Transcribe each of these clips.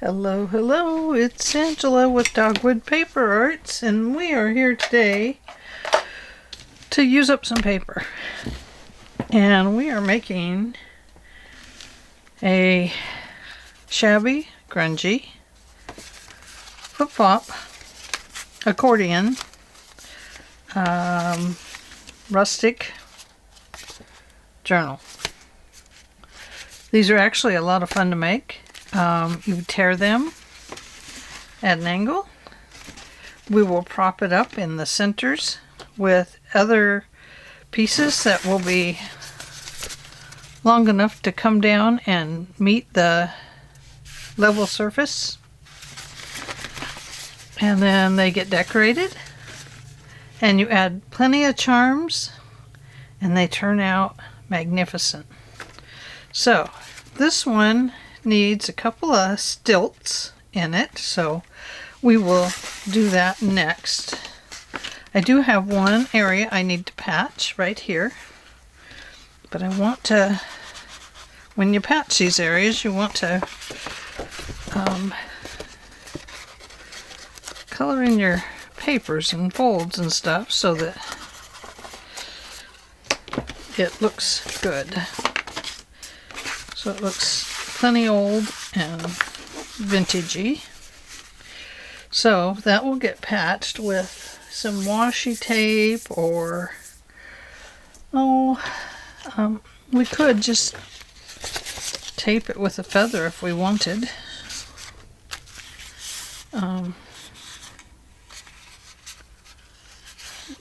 Hello, hello, it's Angela with Dogwood Paper Arts, and we are here today to use up some paper. And we are making a shabby, grungy, flip-flop, accordion, rustic journal. These are actually a lot of fun to make. You tear them at an angle. We will prop it up in the centers with other pieces that will be long enough to come down and meet the level surface. And then they get decorated. And you add plenty of charms and they turn out magnificent. So this one needs a couple of stilts in it, so we will do that next. I do have one area I need to patch right here, but I want to, when you patch these areas, you want to color in your papers and folds and stuff so that it looks good. So it looks plenty old and vintagey. So that will get patched with some washi tape, or we could just tape it with a feather if we wanted. Let's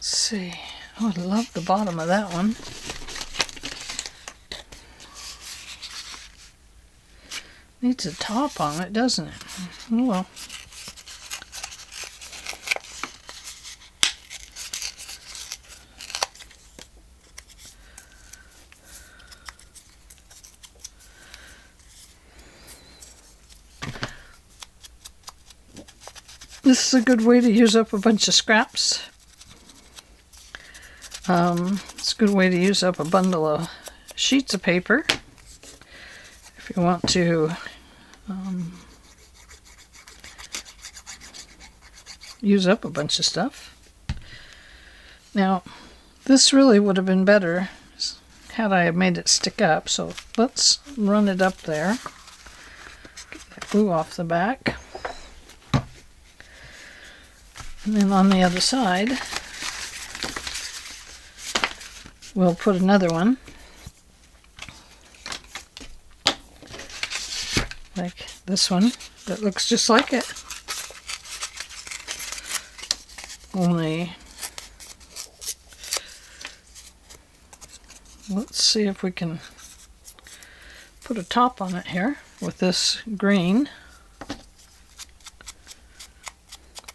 see. Oh, I love the bottom of that one. Needs a top on it, doesn't it? Oh well. This is a good way to use up a bunch of scraps. It's a good way to use up a bundle of sheets of paper. If you want to use up a bunch of stuff. Now, this really would have been better had I made it stick up, so let's run it up there. Get that glue off the back. And then on the other side, we'll put another one. Like this one that looks just like it. Only, let's see if we can put a top on it here with this green.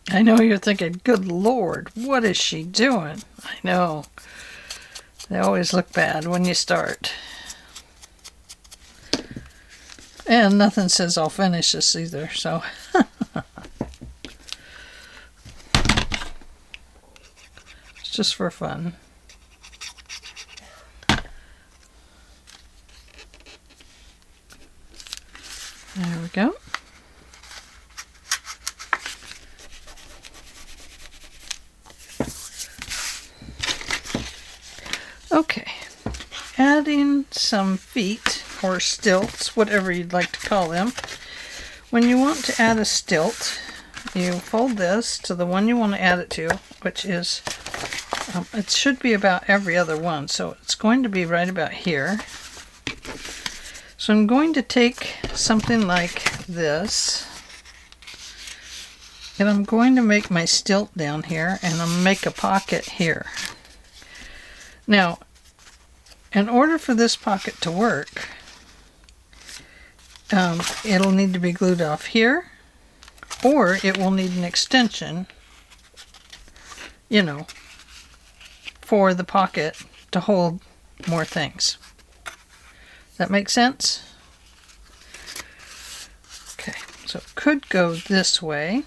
I know you're thinking, good Lord, what is she doing? I know. They always look bad when you start. And nothing says I'll finish this either, so. It's just for fun. There we go. Okay. Adding some feet or stilts, whatever you'd like to call them. When you want to add a stilt, you fold this to the one you want to add it to, which is, it should be about every other one, so it's going to be right about here. So I'm going to take something like this, and I'm going to make my stilt down here, and I'm going to make a pocket here. Now, in order for this pocket to work, it'll need to be glued off here, or it will need an extension, you know, for the pocket to hold more things. That makes sense? Okay, so it could go this way,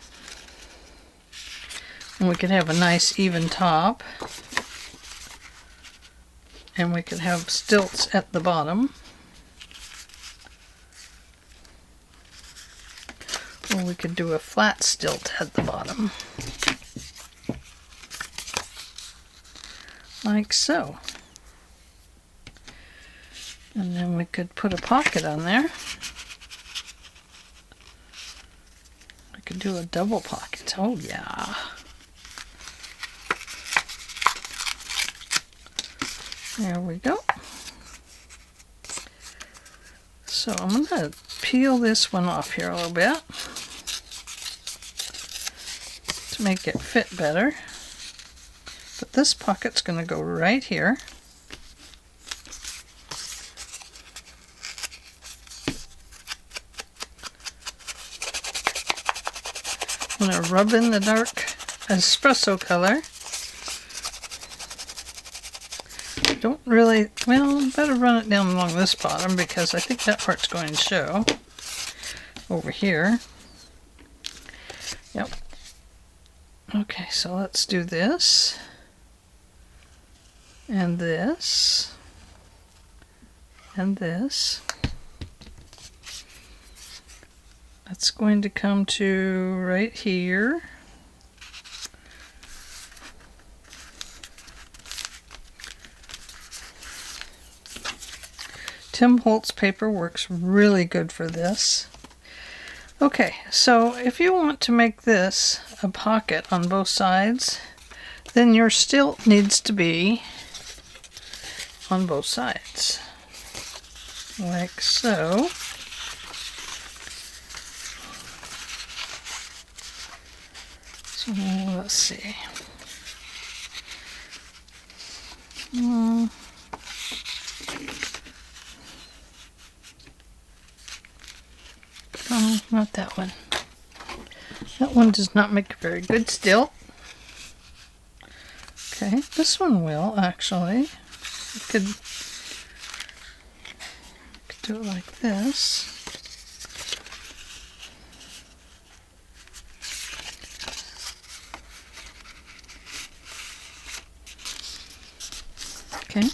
and we could have a nice even top, and we could have stilts at the bottom. Or we could do a flat stilt at the bottom. Like so. And then we could put a pocket on there. I could do a double pocket. Oh yeah. There we go. So I'm going to peel this one off here a little bit to make it fit better. But this pocket's going to go right here. I'm going to rub in the dark espresso color. Don't really, well, better run it down along this bottom because I think that part's going to show over here. Yep. Okay, so let's do this and this and this. That's going to come to right here. Tim Holtz paper works really good for this. Okay, so if you want to make this a pocket on both sides, then your stilt needs to be on both sides. Like so. So let's see. Oh, not that one. That one does not make a very good stilt. Okay, this one will actually. You could do it like this. Okay.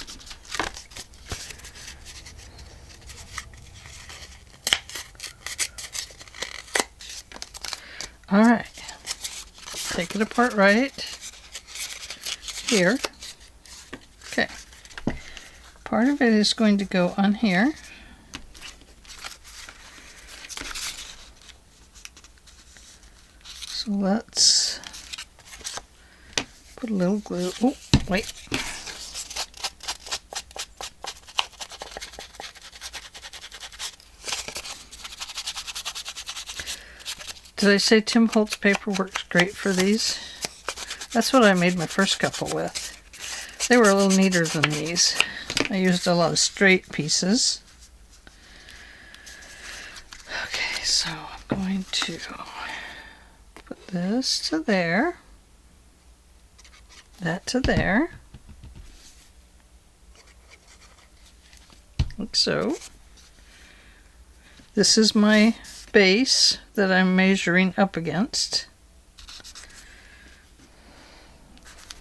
All right. Take it apart right here. Okay. Part of it is going to go on here. So let's put a little glue. Oh, wait. Did I say Tim Holtz paper works great for these? That's what I made my first couple with. They were a little neater than these. I used a lot of straight pieces. Okay, so I'm going to put this to there, that to there, like so. This is my base that I'm measuring up against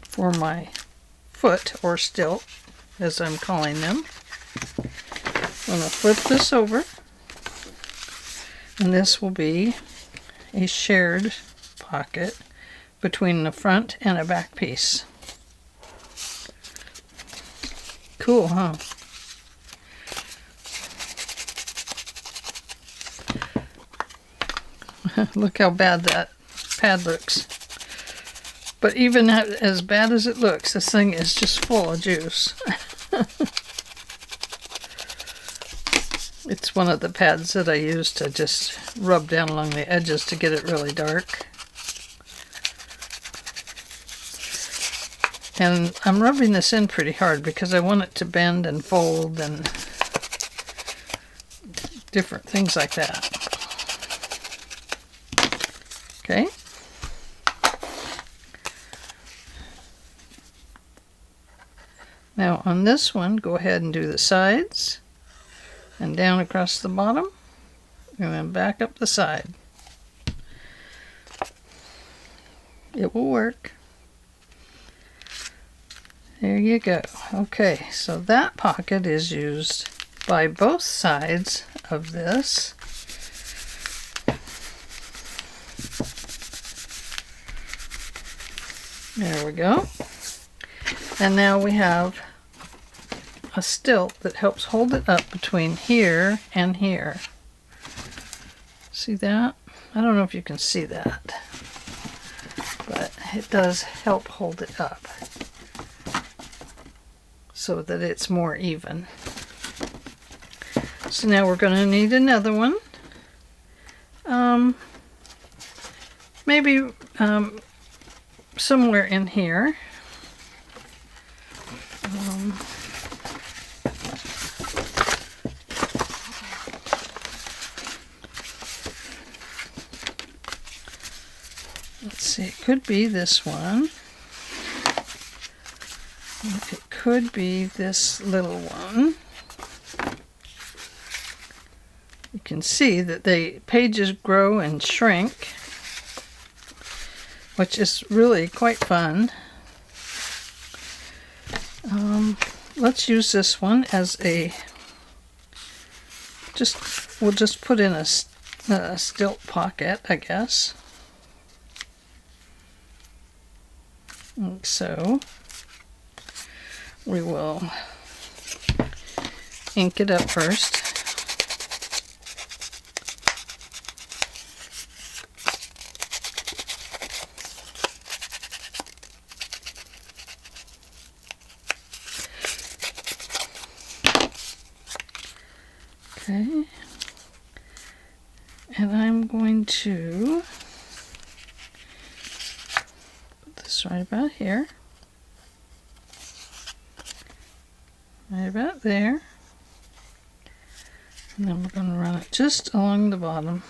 for my foot or stilt, as I'm calling them. I'm going to flip this over, and this will be a shared pocket between the front and a back piece. Cool, huh? Look how bad that pad looks. But even as bad as it looks, this thing is just full of juice. It's one of the pads that I use to just rub down along the edges to get it really dark. And I'm rubbing this in pretty hard because I want it to bend and fold and different things like that. Okay. Now on this one, go ahead and do the sides and down across the bottom and then back up the side. It will work. There you go. Okay, so that pocket is used by both sides of this. There we go. And now we have a stilt that helps hold it up between here and here. See that? I don't know if you can see that, but it does help hold it up so that it's more even. So now we're going to need another one. Maybe somewhere in here. Let's see, it could be this one. It could be this little one. You can see that the pages grow and shrink, which is really quite fun. Let's use this one as a, we'll just put in a stilt pocket, I guess. Like so. We will ink it up first. Okay, and I'm going to put this right about here, right about there, and then we're going to run it just along the bottom,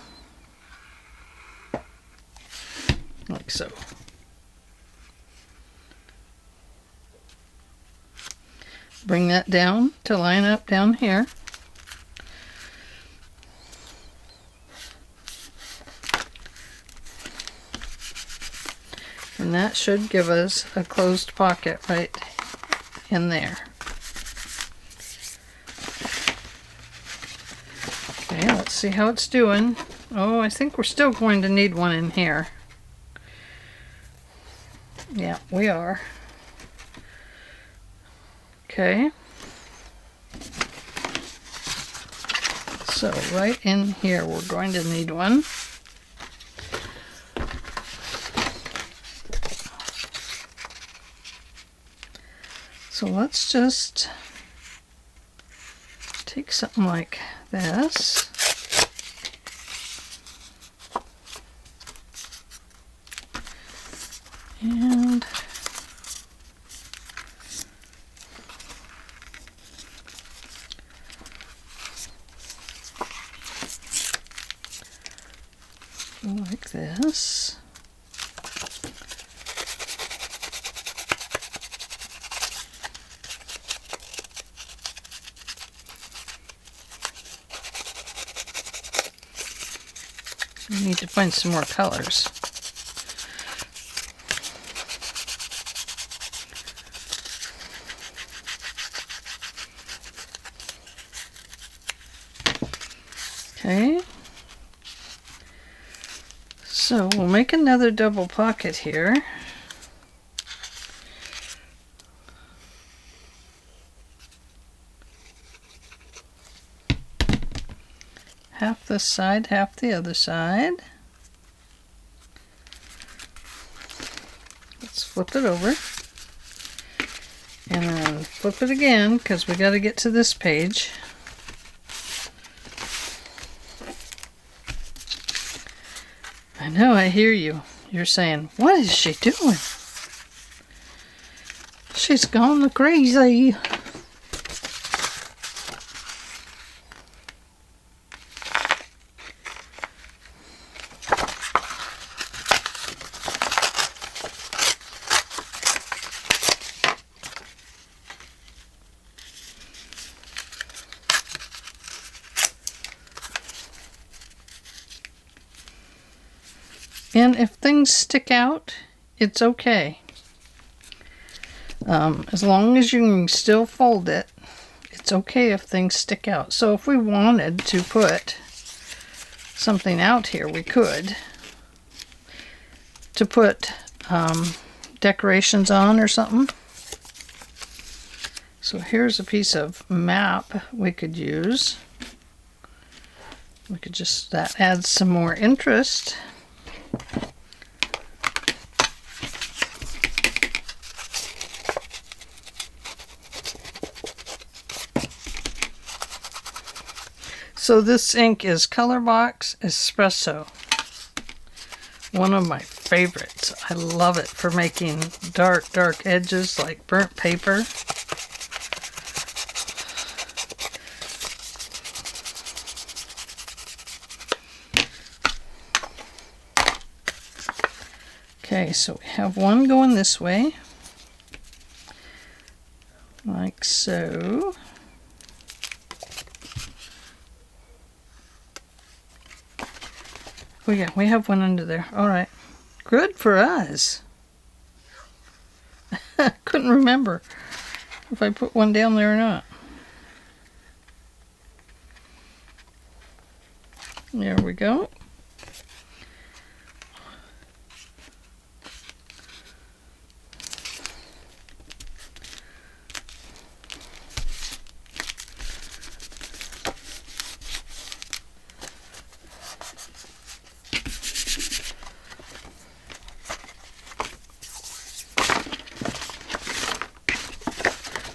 like so. Bring that down to line up down here. And that should give us a closed pocket right in there. Okay, let's see how it's doing. Oh, I think we're still going to need one in here. Yeah, we are. Okay. So right in here we're going to need one. So let's just take something like this. And like this. We need to find some more colors. Okay. So we'll make another double pocket here. Half this side, half the other side. Let's flip it over. And then flip it again, because we got to get to this page. I know, I hear you. You're saying, what is she doing? She's gone crazy. And if things stick out, it's okay. As long as you can still fold it, it's okay if things stick out. So if we wanted to put something out here, we could. To put decorations on or something. So here's a piece of map we could use. We could just, that adds some more interest. So this ink is Colorbox Espresso. One of my favorites. I love it for making dark edges like burnt paper. Okay, so we have one going this way, like so. Oh yeah, we have one under there. All right, good for us. Couldn't remember if I put one down there or not. There we go.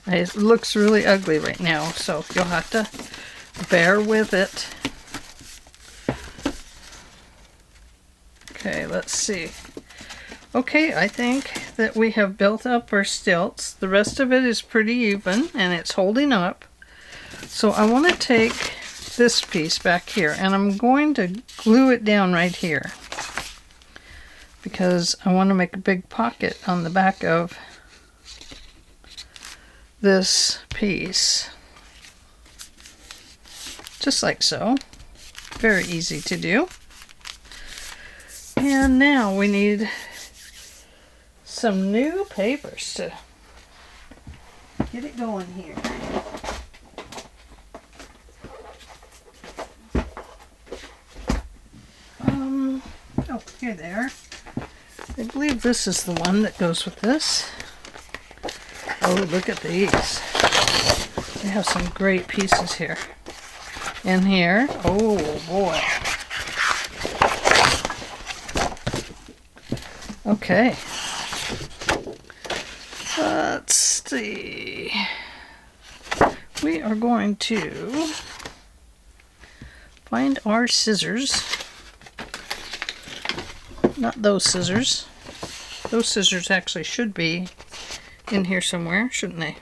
It looks really ugly right now, so you'll have to bear with it. Okay, let's see. Okay, I think that we have built up our stilts. The rest of it is pretty even, and it's holding up. So I want to take this piece back here, and I'm going to glue it down right here, because I want to make a big pocket on the back of this piece, just like so. Very easy to do. And now we need some new papers to get it going here. Oh, here they are. I believe this is the one that goes with this. Oh, look at these. They have some great pieces here. In here. Oh, boy. Okay. Let's see. We are going to find our scissors. Not those scissors. Those scissors actually should be in here somewhere, shouldn't they?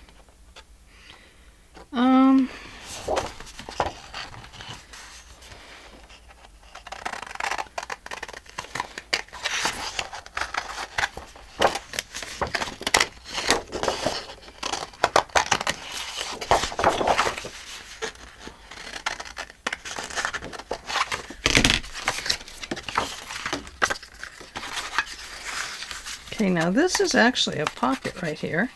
Okay, now this is actually a pocket right here.